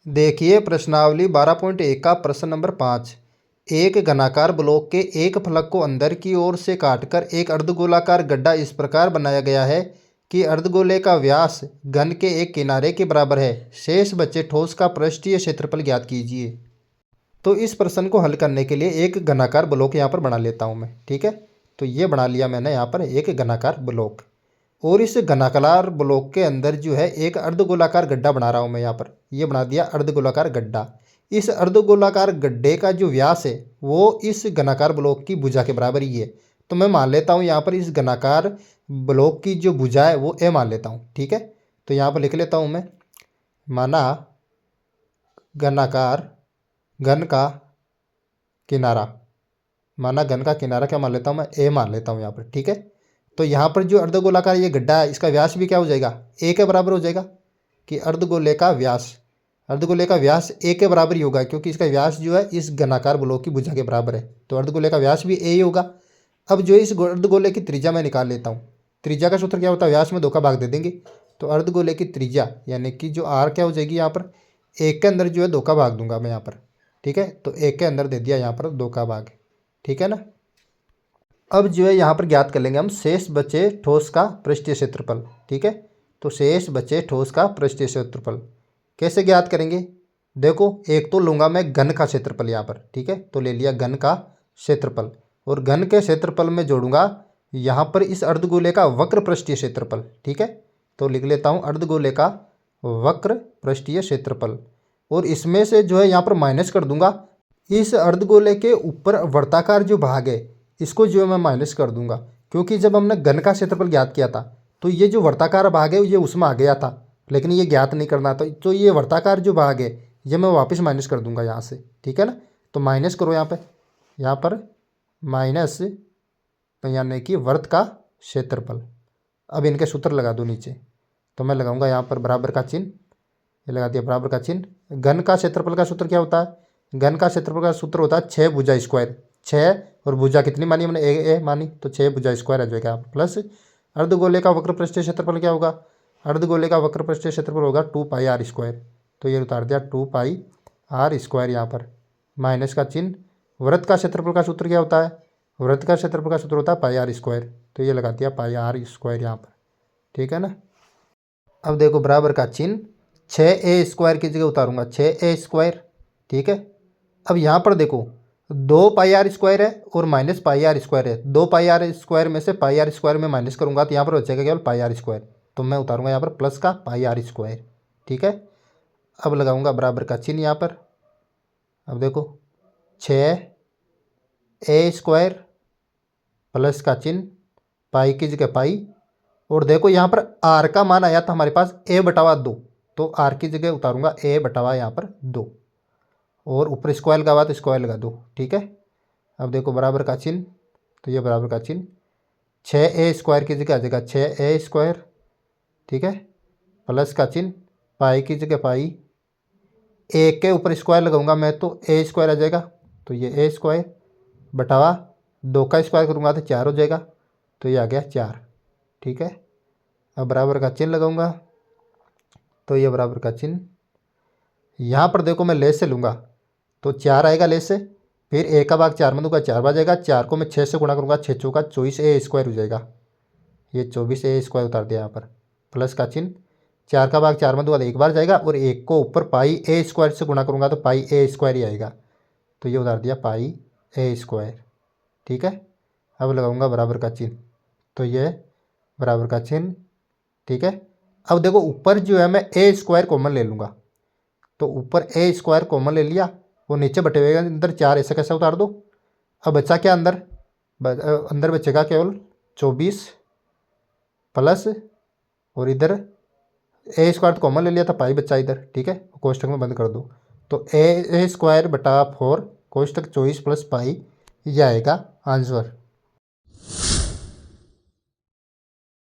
देखिए प्रश्नावली 12.1 का प्रश्न नंबर 5। एक घनाकार ब्लॉक के एक फलक को अंदर की ओर से काटकर एक अर्धगोलाकार गड्ढा इस प्रकार बनाया गया है कि अर्धगोले का व्यास घन के एक किनारे के बराबर है। शेष बचे ठोस का पृष्ठीय क्षेत्रफल ज्ञात कीजिए। तो इस प्रश्न को हल करने के लिए एक घनाकार ब्लॉक यहाँ पर बना लेता हूँ मैं। ठीक है, तो ये बना लिया मैंने यहाँ पर एक घनाकार ब्लॉक, और इस घनाकार ब्लॉक के अंदर जो है एक अर्धगोलाकार गड्ढा बना रहा हूँ मैं यहाँ पर। ये बना दिया अर्धगोलाकार गड्ढा। इस अर्धगोलाकार गड्ढे का जो व्यास है वो इस घनाकार ब्लॉक की भुजा के बराबर ही है। तो मैं मान लेता हूँ यहाँ पर इस घनाकार ब्लॉक की जो भुजा है वो ए मान लेता हूँ। ठीक है, तो यहाँ पर लिख लेता हूँ मैं, माना घनाकार घन का किनारा, माना घन का किनारा क्या मान लेता हूँ मैं, ए मान लेता हूँ यहाँ पर। ठीक है, तो यहाँ पर जो अर्धगोलाकार ये गड्ढा है इसका व्यास भी क्या हो जाएगा, ए के बराबर हो जाएगा। कि अर्धगोले का व्यास ए के बराबर ही होगा, क्योंकि इसका व्यास जो है इस घनाकार ब्लॉक की भुजा के बराबर है, तो अर्धगोले का व्यास भी ए ही होगा। अब जो इस अर्धगोले की त्रिज्या मैं निकाल लेता हूँ। त्रिज्या का सूत्र क्या होता है, व्यास में 2 का भाग दे देंगे, तो अर्धगोले की त्रिज्या यानी कि जो आर क्या हो जाएगी यहाँ पर, 1 के अंदर जो है 2 का भाग दूंगा मैं यहाँ पर। ठीक है, तो 1 के अंदर दे दिया यहाँ पर 2 का भाग। ठीक है ना। अब जो है यहाँ पर ज्ञात कर लेंगे हम शेष बचे ठोस का पृष्ठीय क्षेत्रफल। ठीक है, तो शेष बचे ठोस का पृष्ठीय क्षेत्रफल कैसे ज्ञात करेंगे, देखो एक तो लूँगा मैं घन का क्षेत्रफल यहाँ पर। ठीक है, तो ले लिया घन का क्षेत्रफल, और घन के क्षेत्रफल में जोड़ूंगा यहाँ पर इस अर्धगोले का वक्र पृष्ठीय क्षेत्रफल। ठीक है, तो लिख लेता हूँ अर्धगोले का वक्र पृष्ठीय क्षेत्रफल, और इसमें से जो है यहाँ पर माइनस कर दूंगा इस अर्धगोले के ऊपर वर्ताकार जो भाग है इसको जो है मैं माइनस कर दूंगा, क्योंकि जब हमने घन का क्षेत्रफल ज्ञात किया था तो ये जो वर्ताकार भाग है ये उसमें आ गया था, लेकिन ये ज्ञात नहीं करना था, तो ये वर्ताकार जो भाग है ये मैं वापस माइनस कर दूंगा यहाँ से। ठीक है ना, तो माइनस करो यहाँ पर माइनस, यानी कि वर्त का क्षेत्रफल। अब इनके सूत्र लगा दो नीचे, तो मैं लगाऊंगा यहाँ पर बराबर का चिन्ह, ये लगा दिया बराबर का चिन्ह। घन का क्षेत्रफल का सूत्र क्या होता है, घन का क्षेत्रफल का सूत्र होता है 6 भुजा स्क्वायर। 6 और भुजा कितनी मानी हमने, ए मानी, तो 6 भुजा स्क्वायर आ जाएगा प्लस अर्धगोले का वक्र पृष्ठीय क्षेत्रफल क्या होगा, अर्धगोले का वक्र पृष्ठीय क्षेत्रफल होगा 2 पाई आर स्क्वायर। तो ये उतार दिया 2 पाई आर स्क्वायर यहाँ पर, माइनस का चिन्ह। वृत्त का क्षेत्रफल का सूत्र क्या होता है, वृत्त का क्षेत्रफल का सूत्र होता है पाई आर स्क्वायर, तो ये लगा दिया पाई आर स्क्वायर यहाँ पर। ठीक है ना। अब देखो बराबर का चिन्ह, 6a स्क्वायर की जगह उतारूंगा 6a स्क्वायर। ठीक है, अब यहाँ पर देखो 2 पाई आर स्क्वायर है और माइनस पाई आर स्क्वायर है, 2 पाई आर स्क्वायर में से पाई आर स्क्वायर में माइनस करूंगा तो यहाँ पर बचेगा केवल पाई आर स्क्वायर, तो मैं उतारूंगा यहाँ पर प्लस का पाई आर स्क्वायर। ठीक है, अब लगाऊंगा बराबर का चिन्ह यहाँ पर। अब देखो 6a स्क्वायर प्लस का चिन्ह, पाई की जगह पाई, और देखो यहाँ पर आर का मान आया था हमारे पास a/2, तो आर की जगह उतारूंगा a/, यहाँ पर 2, और ऊपर स्क्वायर लगा हुआ तो स्क्वायर लगा दो। ठीक है, अब देखो बराबर का चिन्ह, तो ये बराबर का चिन्ह 6a स्क्वायर की जगह आ जाएगा 6a स्क्वायर। ठीक है, प्लस का चिन्ह, पाई की जगह पाई, 1 के ऊपर स्क्वायर लगाऊंगा मैं तो a स्क्वायर आ जाएगा, तो ये a स्क्वायर बटावा 2 का स्क्वायर करूँगा तो 4 हो जाएगा, तो ये आ गया 4। ठीक है, अब बराबर का चिन्ह लगाऊंगा, तो ये बराबर का चिन्ह, यहाँ पर देखो मैं लेस से लूँगा तो 4 आएगा लेस से, फिर a का भाग 4 में दूंगा 4 बचेगा, 4 को मैं 6 से गुणा करूँगा 6 चौका 24a स्क्वायर हो जाएगा, ये 24a स्क्वायर उतार दिया यहाँ पर, प्लस का चिन्ह, 4 का भाग 4 में दूंगा तो 1 बार जाएगा, और 1 को ऊपर पाई a स्क्वायर से गुणा करूँगा तो पाई a स्क्वायर ही आएगा, तो ये उतार दिया पाई a स्क्वायर। ठीक है, अब लगाऊंगा बराबर का चिन्ह, तो ये बराबर का चिन्ह। ठीक है, अब देखो ऊपर जो है मैं a स्क्वायर कॉमन ले लूँगा, तो ऊपर a स्क्वायर कॉमन ले लिया, वो नीचे बटे हुए अंदर 4 ऐसा कैसे उतार दो। अब बचा क्या अंदर, अंदर बचेगा केवल 24 प्लस, और इधर a स्क्वायर तो कॉमन ले लिया था, पाई बचा इधर। ठीक है, कोष्टक में बंद कर दो, तो a स्क्वायर बटा 4 कोष्टक 24 प्लस पाई, ये आएगा आंसर।